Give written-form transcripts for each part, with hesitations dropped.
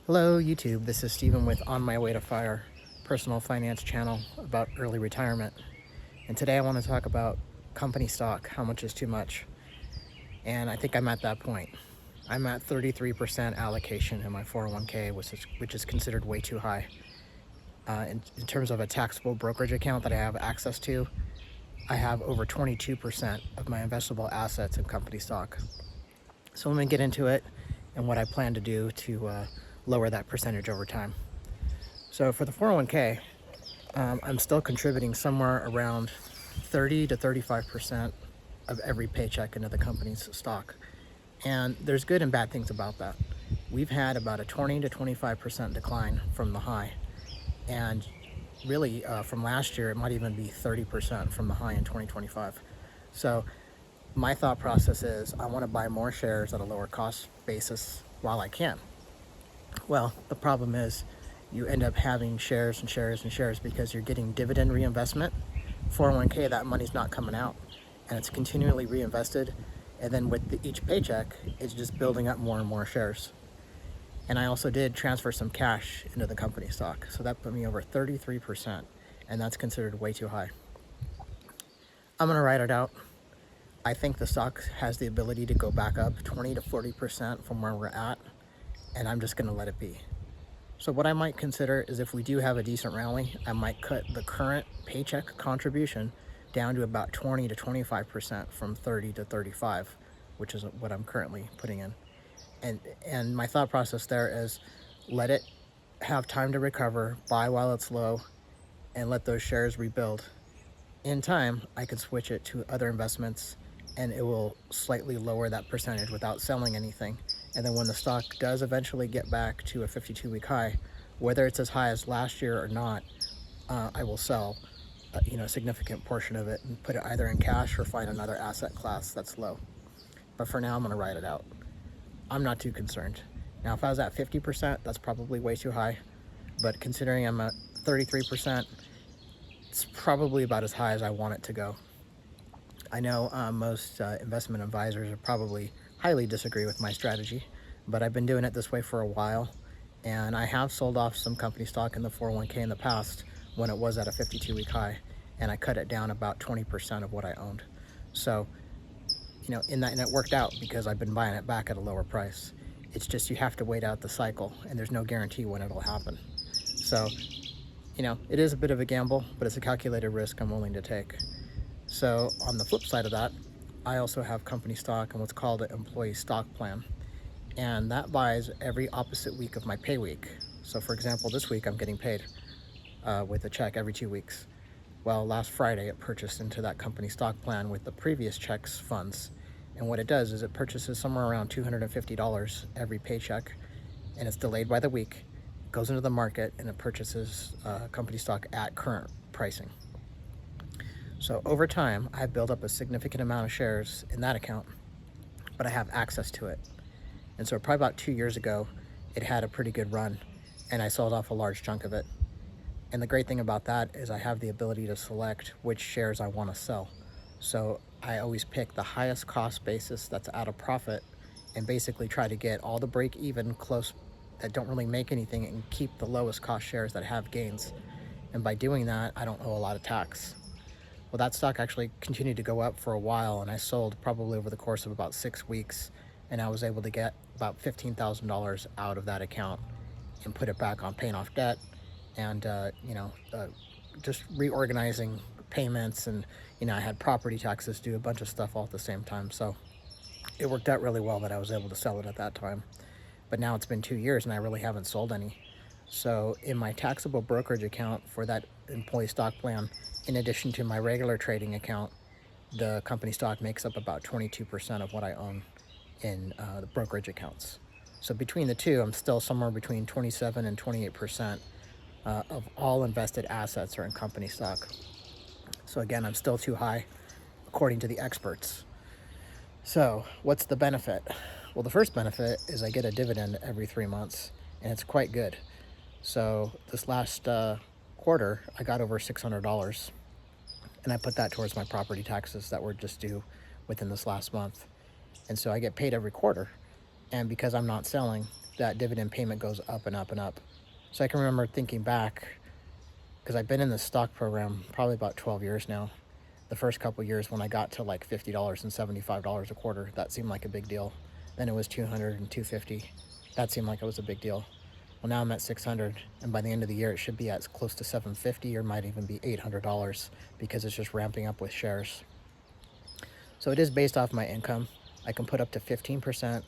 Hello YouTube, this is Stephen with On My Way to Fire, personal finance channel about early retirement. And today I want to talk about company stock, how much is too much. And I think I'm at that point. I'm at 33% allocation in my 401k, which is considered way too high. In terms of a taxable brokerage account that I have access to, I have over 22% of my investable assets in company stock. So let me get into it and what I plan to do to lower that percentage over time. So for the 401k, I'm still contributing somewhere around 30 to 35% of every paycheck into the company's stock. And there's good and bad things about that. We've had about a 20 to 25% decline from the high. And really, from last year, it might even be 30% from the high in 2025. So my thought process is I want to buy more shares at a lower cost basis while I can. Well, the problem is you end up having shares and shares and shares because you're getting dividend reinvestment. 401k, that money's not coming out and it's continually reinvested. And then with each paycheck, it's just building up more and more shares. And I also did transfer some cash into the company stock. So that put me over 33%, and that's considered way too high. I'm gonna write it out. I think the stock has the ability to go back up 20 to 40% from where we're at, and I'm just gonna let it be. So what I might consider is if we do have a decent rally, I might cut the current paycheck contribution down to about 20 to 25% from 30 to 35, which is what I'm currently putting in. And my thought process there is let it have time to recover, buy while it's low, and let those shares rebuild. In time, I could switch it to other investments and it will slightly lower that percentage without selling anything. And then when the stock does eventually get back to a 52-week high, whether it's as high as last year or not, I will sell a significant portion of it and put it either in cash or find another asset class that's low. But for now, I'm gonna ride it out. I'm not too concerned. Now, if I was at 50%, that's probably way too high. But considering I'm at 33%, it's probably about as high as I want it to go. I know most investment advisors are probably highly disagree with my strategy, but I've been doing it this way for a while, and I have sold off some company stock in the 401k in the past when it was at a 52-week high, and I cut it down about 20% of what I owned. So, and it worked out because I've been buying it back at a lower price. It's just you have to wait out the cycle, and there's no guarantee when it'll happen. So, it is a bit of a gamble, but it's a calculated risk I'm willing to take. So on the flip side of that, I also have company stock and what's called an employee stock plan. And that buys every opposite week of my pay week. So for example, this week I'm getting paid with a check every 2 weeks. Well, last Friday it purchased into that company stock plan with the previous check's funds. And what it does is it purchases somewhere around $250 every paycheck, and it's delayed by the week, goes into the market, and it purchases company stock at current pricing. So over time, I've built up a significant amount of shares in that account, but I have access to it. And so probably about 2 years ago, it had a pretty good run, and I sold off a large chunk of it. And the great thing about that is I have the ability to select which shares I want to sell. So I always pick the highest cost basis that's at a profit and basically try to get all the break even close that don't really make anything and keep the lowest cost shares that have gains. And by doing that, I don't owe a lot of tax. Well, that stock actually continued to go up for a while, and I sold probably over the course of about 6 weeks, and I was able to get about $15,000 out of that account and put it back on paying off debt and just reorganizing payments, and I had property taxes due, a bunch of stuff all at the same time. So it worked out really well that I was able to sell it at that time. But now it's been 2 years and I really haven't sold any. So in my taxable brokerage account for that employee stock plan, in addition to my regular trading account, the company stock makes up about 22% of what I own in the brokerage accounts. So between the two, I'm still somewhere between 27 and 28% of all invested assets are in company stock. So again, I'm still too high, according to the experts. So what's the benefit? Well, the first benefit is I get a dividend every 3 months, and it's quite good. So this last quarter, I got over $600, and I put that towards my property taxes that were just due within this last month. And so I get paid every quarter. And because I'm not selling, that dividend payment goes up and up and up. So I can remember thinking back, because I've been in this stock program probably about 12 years now. The first couple years when I got to like $50 and $75 a quarter, that seemed like a big deal. Then it was 200 and 250. That seemed like it was a big deal. Well, now I'm at 600, and by the end of the year, it should be at close to 750, or might even be $800, because it's just ramping up with shares. So it is based off my income. I can put up to 15%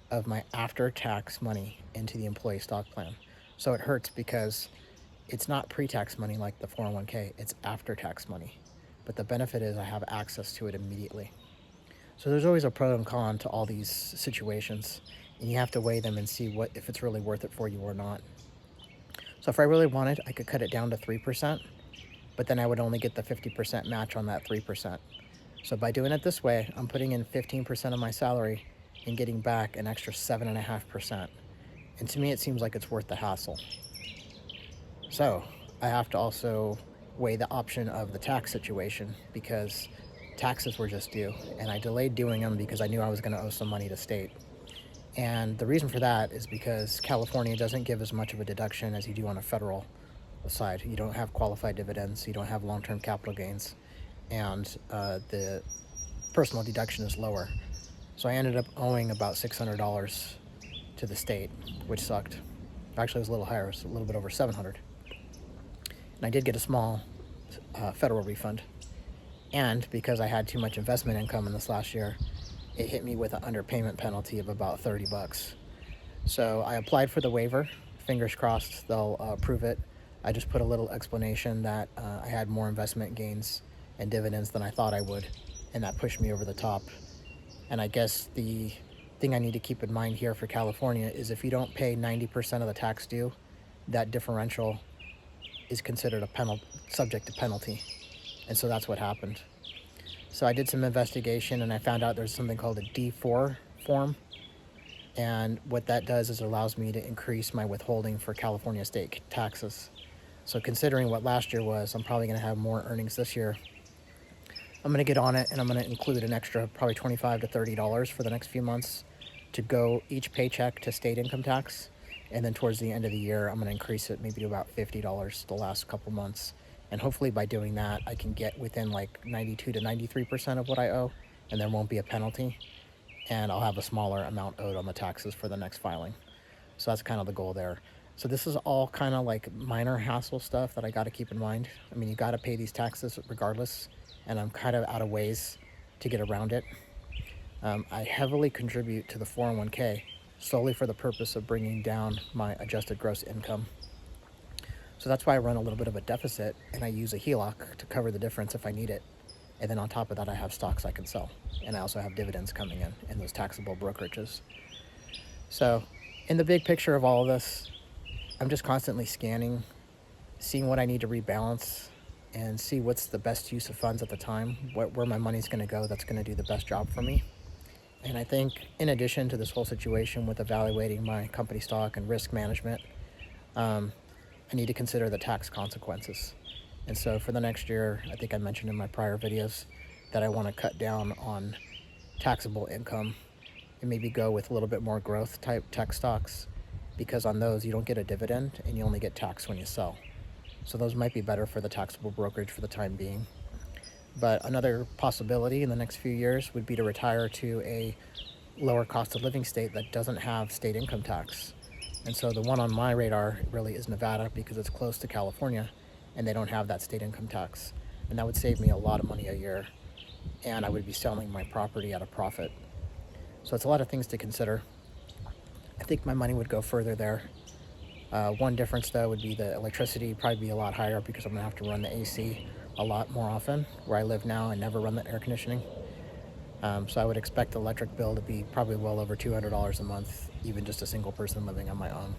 of my after-tax money into the employee stock plan. So it hurts because it's not pre-tax money like the 401k, it's after-tax money. But the benefit is I have access to it immediately. So there's always a pro and con to all these situations, and you have to weigh them and see if it's really worth it for you or not. So if I really wanted, I could cut it down to 3%, but then I would only get the 50% match on that 3%. So by doing it this way, I'm putting in 15% of my salary and getting back an extra 7.5%. And to me, it seems like it's worth the hassle. So I have to also weigh the option of the tax situation, because taxes were just due, and I delayed doing them because I knew I was going to owe some money to state. And the reason for that is because California doesn't give as much of a deduction as you do on a federal side. You don't have qualified dividends, you don't have long-term capital gains, and the personal deduction is lower. So I ended up owing about $600 to the state, which sucked. Actually, it was a little higher, it was a little bit over $700. And I did get a small federal refund. And because I had too much investment income in this last year, it hit me with an underpayment penalty of about $30. So I applied for the waiver. Fingers crossed they'll approve it. I just put a little explanation that I had more investment gains and dividends than I thought I would, and that pushed me over the top. And I guess the thing I need to keep in mind here for California is if you don't pay 90% of the tax due, that differential is considered subject to penalty. And so that's what happened. So I did some investigation, and I found out there's something called a D4 form. And what that does is it allows me to increase my withholding for California state taxes. So considering what last year was, I'm probably going to have more earnings this year. I'm going to get on it, and I'm going to include an extra probably $25 to $30 for the next few months to go each paycheck to state income tax. And then towards the end of the year, I'm going to increase it maybe to about $50 the last couple months. And hopefully by doing that, I can get within like 92 to 93% of what I owe, and there won't be a penalty. And I'll have a smaller amount owed on the taxes for the next filing. So that's kind of the goal there. So this is all kind of like minor hassle stuff that I got to keep in mind. I mean, you got to pay these taxes regardless, and I'm kind of out of ways to get around it. I heavily contribute to the 401k solely for the purpose of bringing down my adjusted gross income. So that's why I run a little bit of a deficit, and I use a HELOC to cover the difference if I need it. And then on top of that, I have stocks I can sell. And I also have dividends coming in those taxable brokerages. So in the big picture of all of this, I'm just constantly scanning, seeing what I need to rebalance, and see what's the best use of funds at the time, where my money's going to go that's going to do the best job for me. And I think in addition to this whole situation with evaluating my company stock and risk management, I need to consider the tax consequences. And so for the next year, I think I mentioned in my prior videos that I want to cut down on taxable income and maybe go with a little bit more growth type tech stocks, because on those you don't get a dividend and you only get taxed when you sell. So those might be better for the taxable brokerage for the time being. But another possibility in the next few years would be to retire to a lower cost of living state that doesn't have state income tax. And so the one on my radar really is Nevada, because it's close to California and they don't have that state income tax. And that would save me a lot of money a year, and I would be selling my property at a profit. So it's a lot of things to consider. I think my money would go further there. One difference though would be the electricity probably be a lot higher, because I'm gonna have to run the AC a lot more often. Where I live now, I never run the air conditioning. So I would expect the electric bill to be probably well over $200 a month, even just a single person living on my own.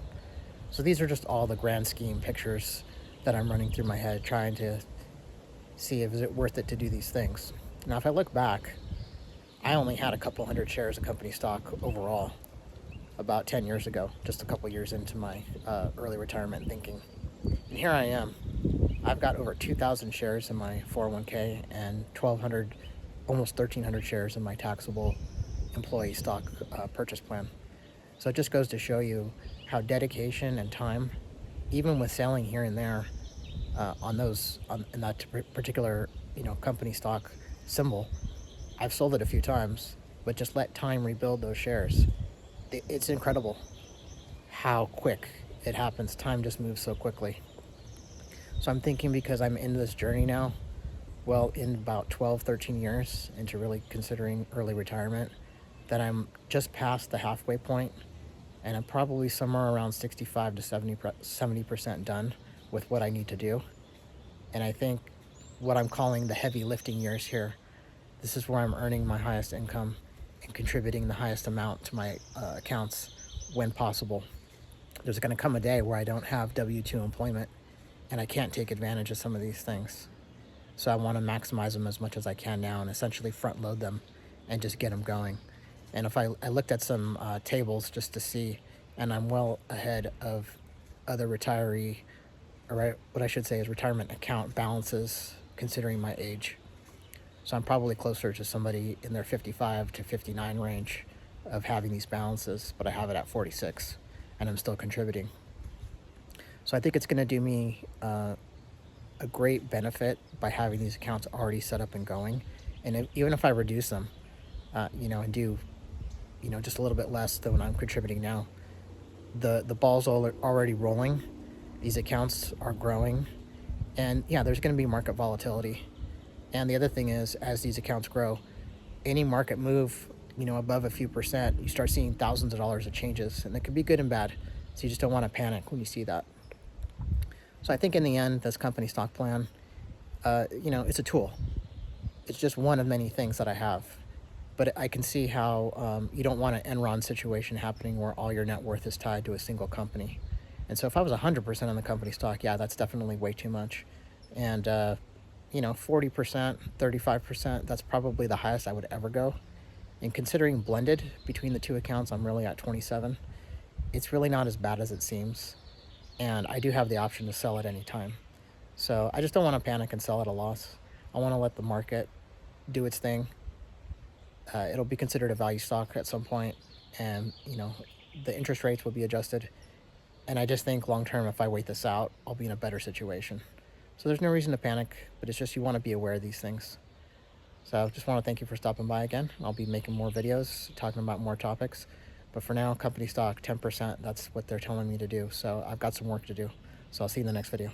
So these are just all the grand scheme pictures that I'm running through my head, trying to see if is it worth it to do these things. Now, if I look back, I only had a couple hundred shares of company stock overall about 10 years ago, just a couple years into my early retirement thinking. And here I am. I've got over 2,000 shares in my 401k and 1,200, almost 1,300 shares in my taxable employee stock purchase plan. So it just goes to show you how dedication and time, even with selling here and there in that particular company stock symbol, I've sold it a few times, but just let time rebuild those shares. It's incredible how quick it happens. Time just moves so quickly. So I'm thinking, because I'm in this journey now, well, in about 12, 13 years into really considering early retirement, that I'm just past the halfway point, and I'm probably somewhere around 65 to 70% done with what I need to do. And I think what I'm calling the heavy lifting years here, this is where I'm earning my highest income and contributing the highest amount to my accounts when possible. There's going to come a day where I don't have W-2 employment and I can't take advantage of some of these things. So I want to maximize them as much as I can now and essentially front load them and just get them going. And if I looked at some tables just to see, and I'm well ahead of other retiree, or what I should say is retirement account balances considering my age. So I'm probably closer to somebody in their 55 to 59 range of having these balances, but I have it at 46 and I'm still contributing. So I think it's going to do me a great benefit by having these accounts already set up and going. And even if I reduce them, and do, just a little bit less than what I'm contributing now, the ball's already rolling. These accounts are growing, and yeah, there's going to be market volatility. And the other thing is, as these accounts grow, any market move, above a few percent, you start seeing thousands of dollars of changes, and it could be good and bad. So you just don't want to panic when you see that. So I think in the end, this company stock plan, it's a tool. It's just one of many things that I have. But I can see how you don't want an Enron situation happening where all your net worth is tied to a single company. And so if I was 100% on the company stock, yeah, that's definitely way too much. And, 40%, 35%, that's probably the highest I would ever go. And considering blended between the two accounts, I'm really at 27. It's really not as bad as it seems. And I do have the option to sell at any time. So I just don't want to panic and sell at a loss. I want to let the market do its thing. It'll be considered a value stock at some point, and the interest rates will be adjusted. And I just think long term, if I wait this out, I'll be in a better situation. So there's no reason to panic, but it's just you want to be aware of these things. So I just want to thank you for stopping by again. I'll be making more videos talking about more topics. But for now, company stock, 10%, that's what they're telling me to do. So I've got some work to do. So I'll see you in the next video.